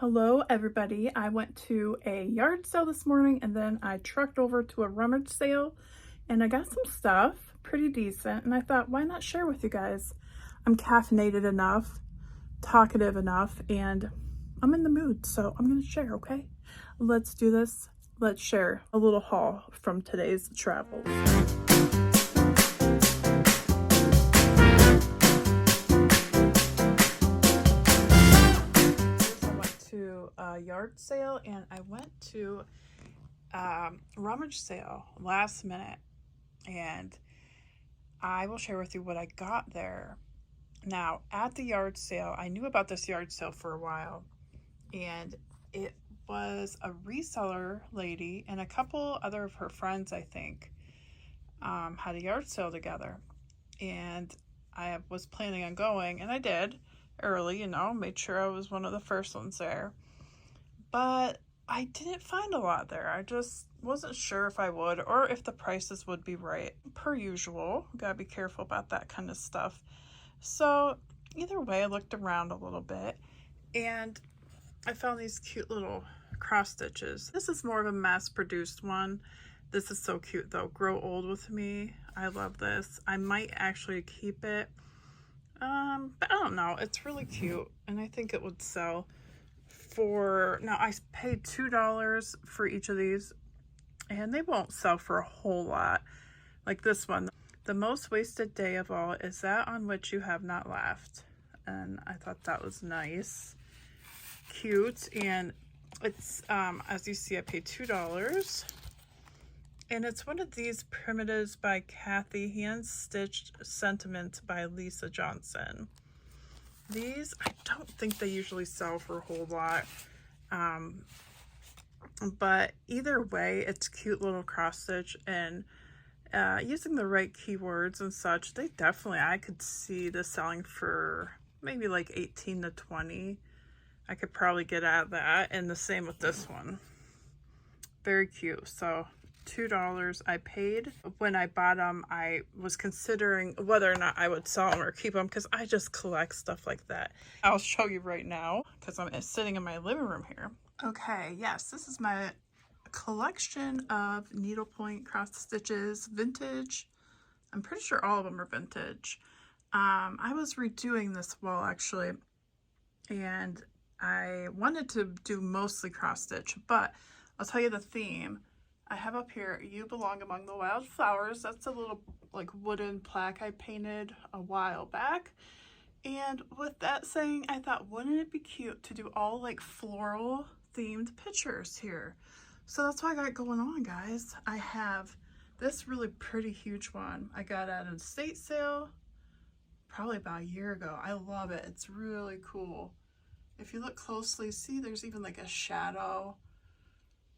Hello everybody. I went to a yard sale this morning and then I trucked over to a rummage sale and I got some stuff pretty decent, and I thought, why not share with you guys? I'm caffeinated enough, talkative enough, and I'm in the mood, so I'm gonna share. Okay, let's do this. Let's share a little haul from today's travels. To a yard sale, and I went to rummage sale last minute, and I will share with you what I got there. Now, at the yard sale, I knew about this yard sale for a while, and it was a reseller lady and a couple other of her friends, I think, had a yard sale together, and I was planning on going, and I did early, made sure I was one of the first ones there. But I didn't find a lot there. I just wasn't sure if I would or if the prices would be right. Per usual, gotta be careful about that kind of stuff. So either way, I looked around a little bit and I found these cute little cross stitches. This is more of a mass-produced one. This is so cute though. Grow old with me. I love this. I might actually keep it. But I don't know. It's really cute and I think it would sell. Now I paid $2 for each of these, and they won't sell for a whole lot. Like this one, the most wasted day of all is that on which you have not laughed, and I thought that was nice, cute. And it's as you see, I paid $2, and it's one of these primitives by Kathy, hand stitched sentiment by Lisa Johnson. These, I don't think they usually sell for a whole lot, but either way, it's cute little cross stitch, and using the right keywords and such, I could see this selling for maybe like 18 to 20. I could probably get at that, and the same with this one. Very cute. So $2 I paid. When I bought them, I was considering whether or not I would sell them or keep them because I just collect stuff like that. I'll show you right now because I'm sitting in my living room here. Okay, yes, this is my collection of needlepoint cross stitches, vintage. I'm pretty sure all of them are vintage. I was redoing this wall actually, and I wanted to do mostly cross stitch, but I'll tell you the theme. I have up here, "You belong among the wildflowers." That's a little like wooden plaque I painted a while back. And with that saying, I thought, wouldn't it be cute to do all like floral themed pictures here? So that's what I got going on, guys. I have this really pretty huge one. I got at an estate sale probably about a year ago. I love it. It's really cool. If you look closely, see there's even like a shadow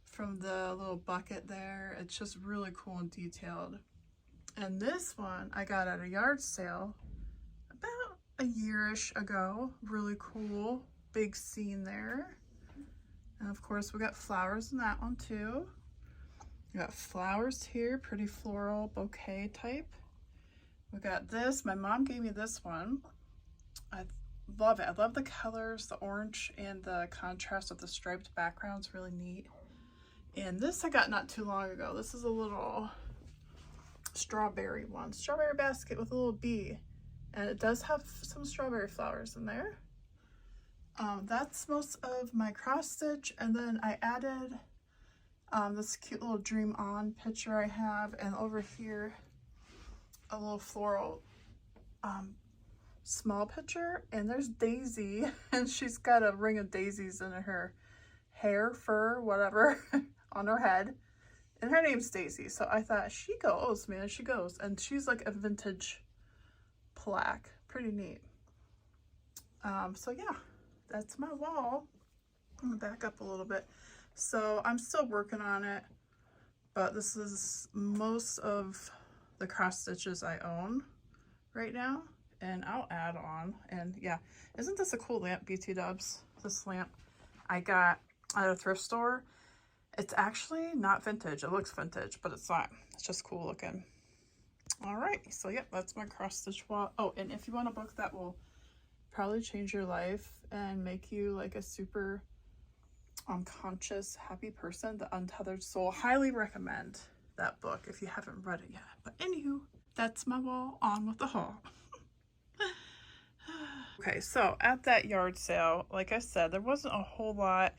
from the little bucket there. It's just really cool and detailed. And this one I got at a yard sale about a year-ish ago. Really cool, big scene there. And of course we got flowers in that one too. We got flowers here, pretty floral bouquet type. We got this, my mom gave me this one. I love it. I love the colors, the orange and the contrast of the striped background's really neat. And this I got not too long ago. This is a little strawberry one. Strawberry basket with a little bee. And it does have some strawberry flowers in there. That's most of my cross stitch. And then I added this cute little Dream On picture I have. And over here, a little floral small picture. And there's Daisy. And she's got a ring of daisies in her hair, fur, whatever. On her head, and her name's Stacy. So I thought, she goes, man, she goes. And she's like a vintage plaque, pretty neat. So yeah, that's my wall. I'm gonna back up a little bit. So I'm still working on it, but this is most of the cross stitches I own right now, and I'll add on. And yeah, isn't this a cool lamp, BT Dubs? This lamp I got at a thrift store. It's actually not vintage. It looks vintage, but it's not. It's just cool looking. All right, so yeah, that's my cross stitch wall. Oh, and if you want a book that will probably change your life and make you like a super Unconscious Happy Person, The Untethered Soul. Highly recommend that book if you haven't read it yet. But anywho, that's my wall. On with the haul. Okay, so at that yard sale, like I said, there wasn't a whole lot,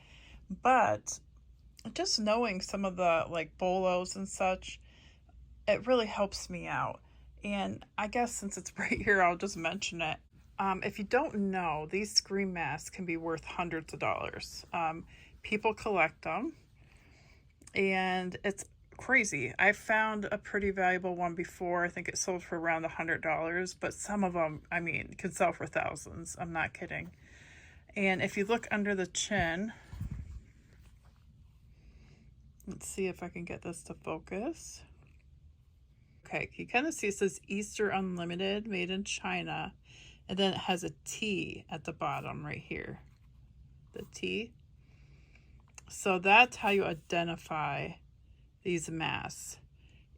but just knowing some of the like bolos and such, it really helps me out. And I guess since it's right here, I'll just mention it. If you don't know, these scream masks can be worth hundreds of dollars. People collect them, and it's crazy. I found a pretty valuable one before. I think it sold for around $100, but some of them, I mean, can sell for thousands. I'm not kidding. And if you look under the chin, let's see if I can get this to focus. Okay, you kind of see it says Easter Unlimited, made in China, and then it has a T at the bottom right here. The T. So that's how you identify these masks.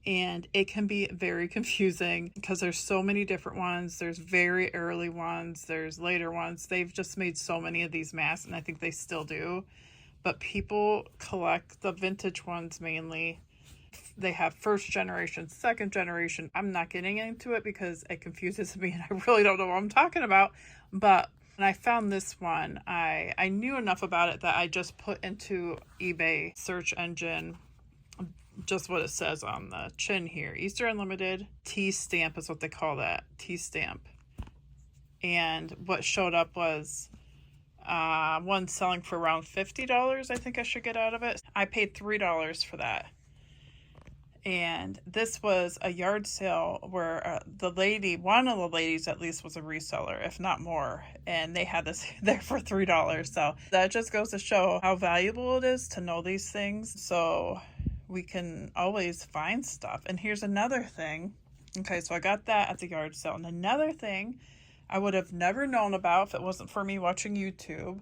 And it can be very confusing because there's so many different ones. There's very early ones, there's later ones. They've just made so many of these masks, and I think they still do. But people collect the vintage ones mainly. They have first generation, second generation. I'm not getting into it because it confuses me and I really don't know what I'm talking about. But when I found this one, I knew enough about it that I just put into eBay search engine just what it says on the chin here. Easter Unlimited T stamp is what they call that. T stamp. And what showed up was one selling for around $50. I think I should get out of it. I paid $3 for that. And this was a yard sale where the lady, one of the ladies at least, was a reseller, if not more. And they had this there for $3. So that just goes to show how valuable it is to know these things. So we can always find stuff. And here's another thing. Okay, so I got that at the yard sale. And another thing I would have never known about if it wasn't for me watching YouTube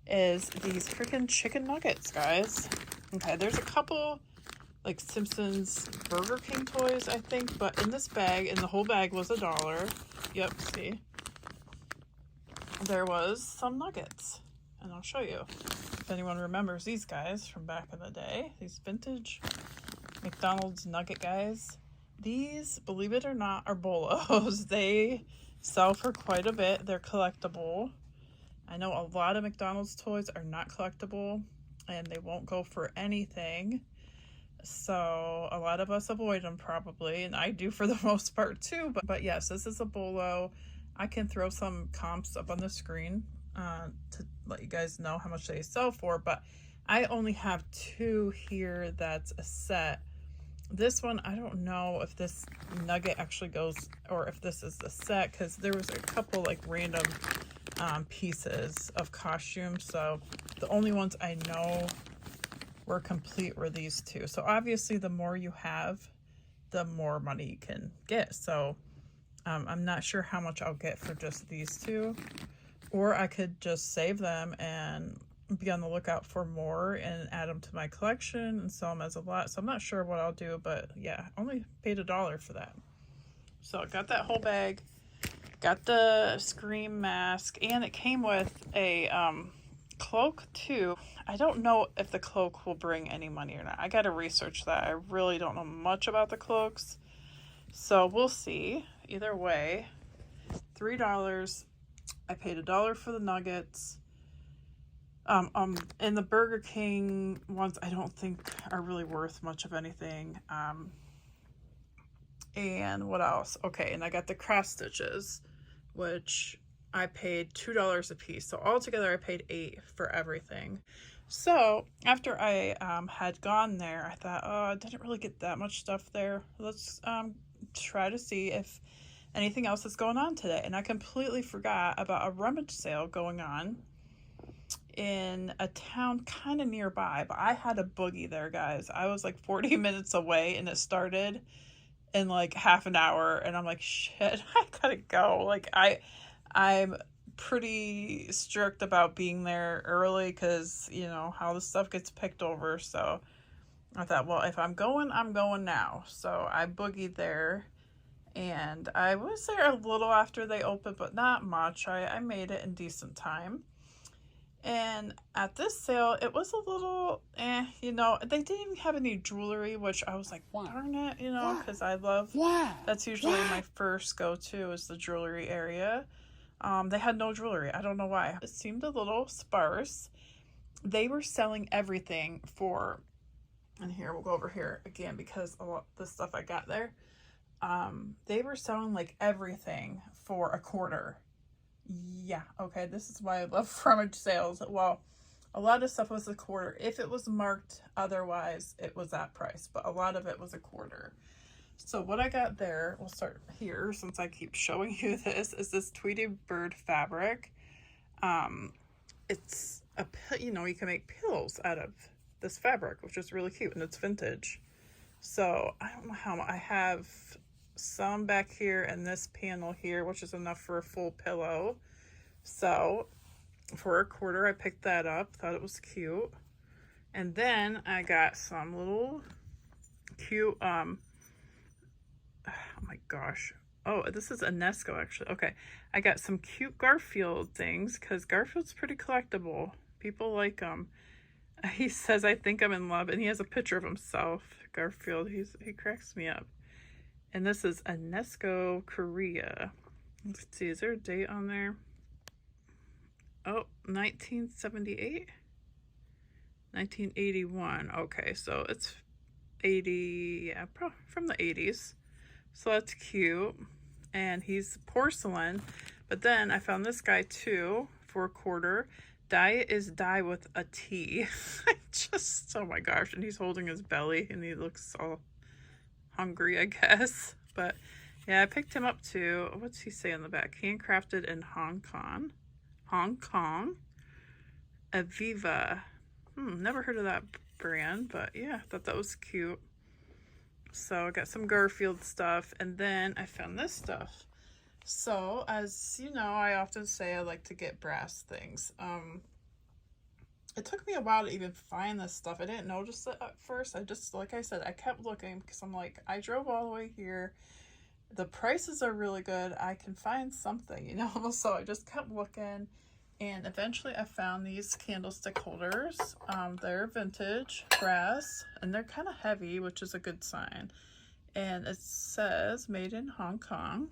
is these freaking chicken nuggets, guys. Okay, there's a couple like Simpsons Burger King toys, I think, but in this bag, and the whole bag was $1. Yep, see? There was some nuggets, and I'll show you. If anyone remembers these guys from back in the day, these vintage McDonald's nugget guys. These, believe it or not, are bolos. They sell for quite a bit. They're collectible. I know a lot of McDonald's toys are not collectible, and they won't go for anything. So a lot of us avoid them probably, and I do for the most part too. But yes, this is a bolo. I can throw some comps up on the screen to let you guys know how much they sell for, but I only have two here that's a set. This one, I don't know if this nugget actually goes, or if this is the set, because there was a couple like random pieces of costumes. So the only ones I know were complete were these two. So obviously the more you have, the more money you can get. So I'm not sure how much I'll get for just these two, or I could just save them and be on the lookout for more and add them to my collection and sell them as a lot. So I'm not sure what I'll do, but yeah, only paid $1 for that. So I got that whole bag, got the Scream mask, and it came with a cloak too. I don't know if the cloak will bring any money or not. I gotta research that. I really don't know much about the cloaks, so we'll see. Either way, $3. I paid $1 for the nuggets. And the Burger King ones I don't think are really worth much of anything. And what else? Okay, and I got the cross stitches, which I paid $2 a piece. So altogether I paid $8 for everything. So after I had gone there, I thought, oh, I didn't really get that much stuff there. Let's try to see if anything else is going on today. And I completely forgot about a rummage sale going on in a town kind of nearby, but I had a boogie there, guys. I was like 40 minutes away and it started in like half an hour, and I'm like, shit, I gotta go. Like I'm pretty strict about being there early because you know how the stuff gets picked over. So I thought, well, if I'm going, I'm going now. So I boogied there, and I was there a little after they opened, but not much. I made it in decent time. And at this sale, it was a little, you know, they didn't even have any jewelry, which I was like, darn it, you know, because I love, that's usually my first go-to is the jewelry area. They had no jewelry. I don't know why. It seemed a little sparse. They were selling everything for, and here, we'll go over here again because a lot of the stuff I got there, they were selling like everything for $0.25. Yeah, okay, this is why I love Rummage sales. Well, a lot of stuff was $0.25. If it was marked otherwise, it was that price, but a lot of it was $0.25. So what I got there, we'll start here since I keep showing you this, is this Tweety Bird fabric. It's a, you know, you can make pillows out of this fabric, which is really cute, and it's vintage. So I don't know how, I have some back here and this panel here, which is enough for a full pillow. So for $0.25, I picked that up, thought it was cute. And then I got some little cute, oh my gosh. Oh, this is a Nesco actually. Okay, I got some cute Garfield things because Garfield's pretty collectible. People like him. He says, I think I'm in love, and he has a picture of himself. Garfield, he cracks me up. And this is a Nesco Korea. Let's see, is there a date on there? Oh, 1978? 1981. Okay, so it's 80, yeah, from the 80s. So that's cute. And he's porcelain. But then I found this guy too for $0.25. Dye is dye with a T. Just, oh my gosh. And he's holding his belly and he looks all hungry, I guess. But yeah, I picked him up too. What's he say on the back? Handcrafted in Hong Kong. Hong Kong. Aviva. Never heard of that brand, but yeah, I thought that was cute. So I got some Garfield stuff, and then I found this stuff. So as you know, I often say I like to get brass things. It took me a while to even find this stuff. I didn't notice it at first. I just, like I said, I kept looking because I'm like, I drove all the way here. The prices are really good. I can find something, you know? So I just kept looking, and eventually I found these candlestick holders. They're vintage brass, and they're kind of heavy, which is a good sign. And it says made in Hong Kong.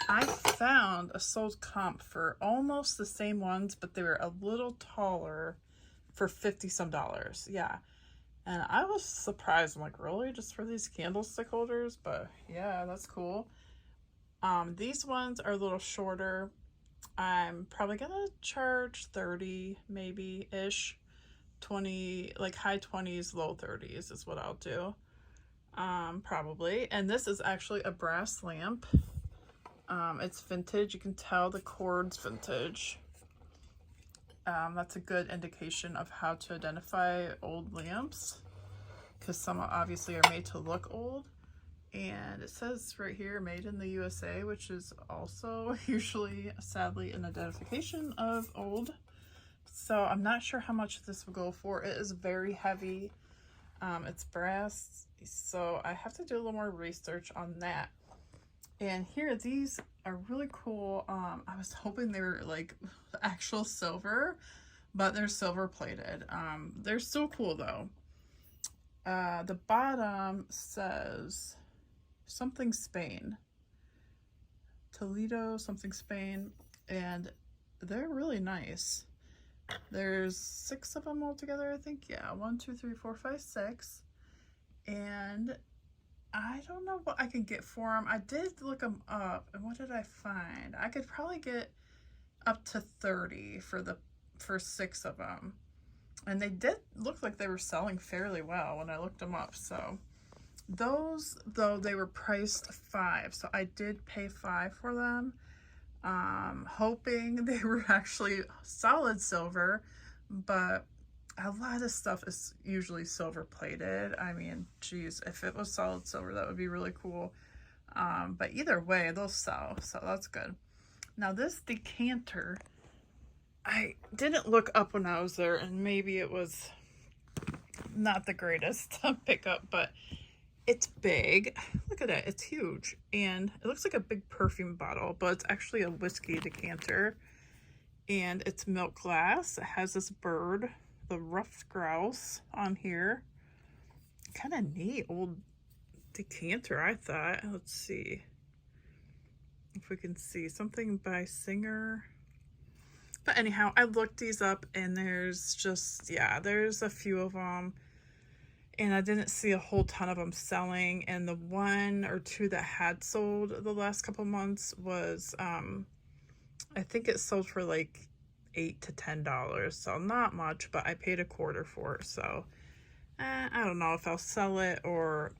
I found a sold comp for almost the same ones, but they were a little taller for $50-some. Yeah. And I was surprised. I'm like, really? Just for these candlestick holders? But yeah, that's cool. These ones are a little shorter. I'm probably gonna charge 30 maybe ish. 20, like high 20s, low 30s is what I'll do. Probably. And this is actually a brass lamp. It's vintage. You can tell the cord's vintage. That's a good indication of how to identify old lamps, because some obviously are made to look old. And it says right here, made in the USA, which is also usually, sadly, an identification of old. So I'm not sure how much this will go for. It is very heavy. It's brass, so I have to do a little more research on that. And here, these are really cool. I was hoping they were like actual silver, but they're silver plated. They're still cool though. The bottom says something Spain. Toledo, something Spain. And they're really nice. There's 6 of them all together, I think. Yeah, 1, 2, 3, 4, 5, 6. And I don't know what I can get for them. I did look them up, and what did I find? I could probably get up to 30 for 6 of them. And they did look like they were selling fairly well when I looked them up. So those, though, they were priced $5. So I did pay $5 for them. Hoping they were actually solid silver, but a lot of stuff is usually silver plated. I mean, geez, if it was solid silver, that would be really cool. But either way, they'll sell, so that's good. Now this decanter, I didn't look up when I was there, and maybe it was not the greatest pickup, but it's big. Look at it, it's huge, and it looks like a big perfume bottle, but it's actually a whiskey decanter. and it's milk glass. It has this bird, the ruffed grouse, on here. Kind of neat old decanter, I thought. Let's see if we can see something by Singer. But anyhow, I looked these up, and there's just, yeah, there's a few of them, and I didn't see a whole ton of them selling. And the one or two that had sold the last couple months was I think it sold for like $8 to $10, so not much, but I paid $1/4 for it. So I don't know if I'll sell it, or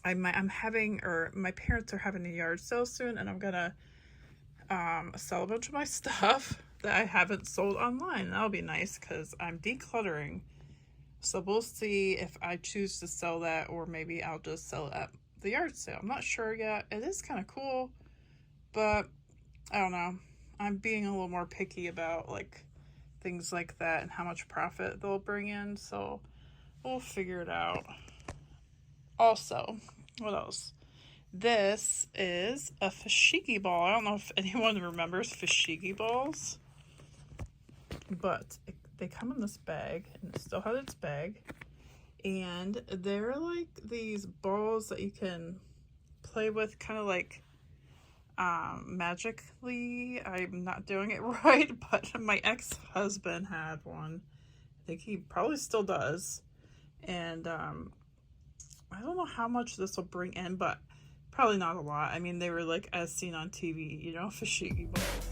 I'm having, or my parents are having a yard sale soon, and I'm gonna sell a bunch of my stuff that I haven't sold online. That'll be nice because I'm decluttering. So we'll see if I choose to sell that, or maybe I'll just sell it at the yard sale. I'm not sure yet. It is kind of cool, but I don't know. I'm being a little more picky about like things like that and how much profit they'll bring in. So we'll figure it out. Also, what else? This is a fushigi ball. I don't know if anyone remembers fushigi balls, but they come in this bag, and it still has its bag. And they're like these balls that you can play with, kind of like magically. I'm not doing it right, but my ex-husband had one. I think he probably still does. And I don't know how much this will bring in, but probably not a lot. I mean, they were like as seen on TV, you know, fushigi balls.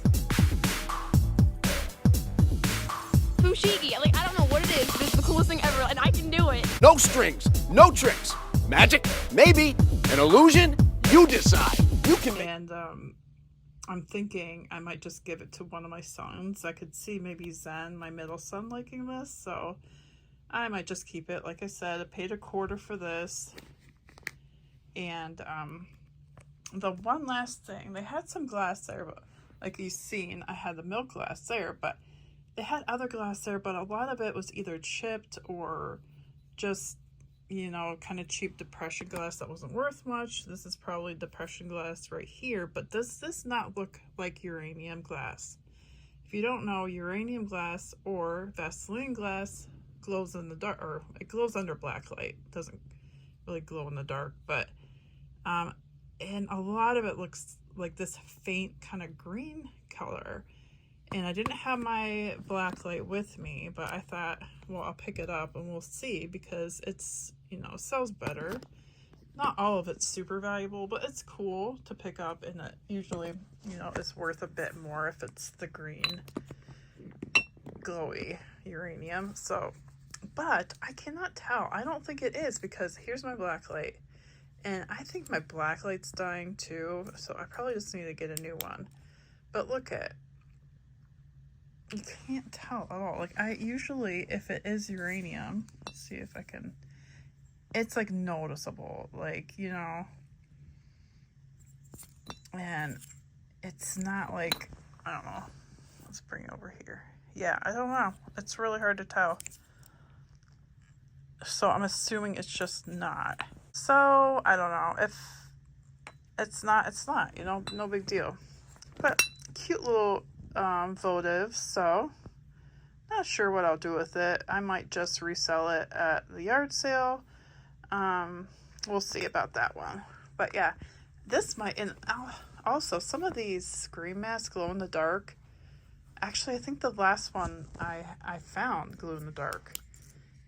Fushigi, like, I don't know what it is, but it's the coolest thing ever, and I can do it. No strings, no tricks. Magic, maybe. An illusion, you decide. You can. And I'm thinking I might just give it to one of my sons. I could see maybe Zen, my middle son, liking this, so I might just keep it. Like I said, I paid $1/4 for this. And the one last thing, they had some glass there, but like you've seen, I had the milk glass there, but they had other glass there, but a lot of it was either chipped or just, you know, kind of cheap depression glass that wasn't worth much. This is probably depression glass right here, but does this not look like uranium glass? If you don't know, uranium glass or Vaseline glass glows in the dark, or it glows under black light. It doesn't really glow in the dark, but and a lot of it looks like this faint kind of green color. And I didn't have my black light with me, but I thought, well, I'll pick it up and we'll see, because it's, you know, sells better. Not all of it's super valuable, but it's cool to pick up, and it usually, you know, is worth a bit more if it's the green glowy uranium. So, but I cannot tell. I don't think it is, because here's my black light, and I think my black light's dying too, so I probably just need to get a new one. But look at, you can't tell at all. Like, I usually, if it is uranium, let's see if I can, it's like noticeable, like, you know, and it's not like, I don't know, let's bring it over here. Yeah, I don't know, it's really hard to tell, so I'm assuming it's just not. So I don't know, if it's not, it's not, you know, no big deal. But cute little votive. So not sure what I'll do with it. I might just resell it at the yard sale. We'll see about that one. But yeah, this might, and also some of these scream masks glow in the dark. Actually, I think the last one I found glue in the dark,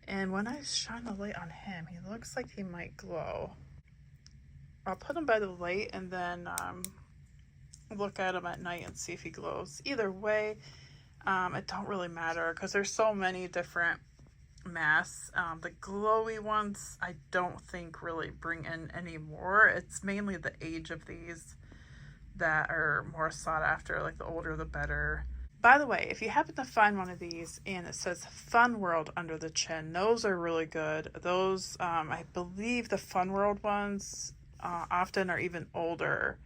and when I shine the light on him, he looks like he might glow. I'll put him by the light and then look at him at night and see if he glows. Either way, it don't really matter, because there's so many different masks. The glowy ones I don't think really bring in any more. It's mainly the age of these that are more sought after. Like, the older the better. By the way, if you happen to find one of these and it says Fun World under the chin, those are really good. Those I believe the Fun World ones often are even older.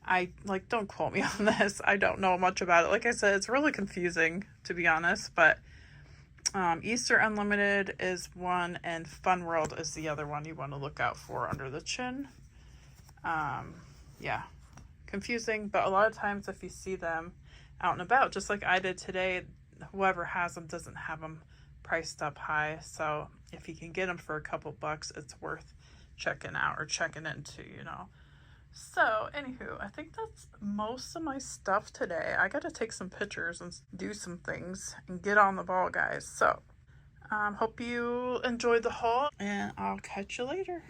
I, like, don't quote me on this. I don't know much about it. Like I said, it's really confusing, to be honest, but Easter Unlimited is one, and Fun World is the other one you want to look out for under the chin. Yeah, confusing, but a lot of times if you see them out and about, just like I did today. Whoever has them doesn't have them priced up high, so if you can get them for a couple bucks, it's worth checking out or checking into, you know. So anywho, I think that's most of my stuff today. I gotta take some pictures and do some things and get on the ball, guys. So hope you enjoyed the haul, and I'll catch you later.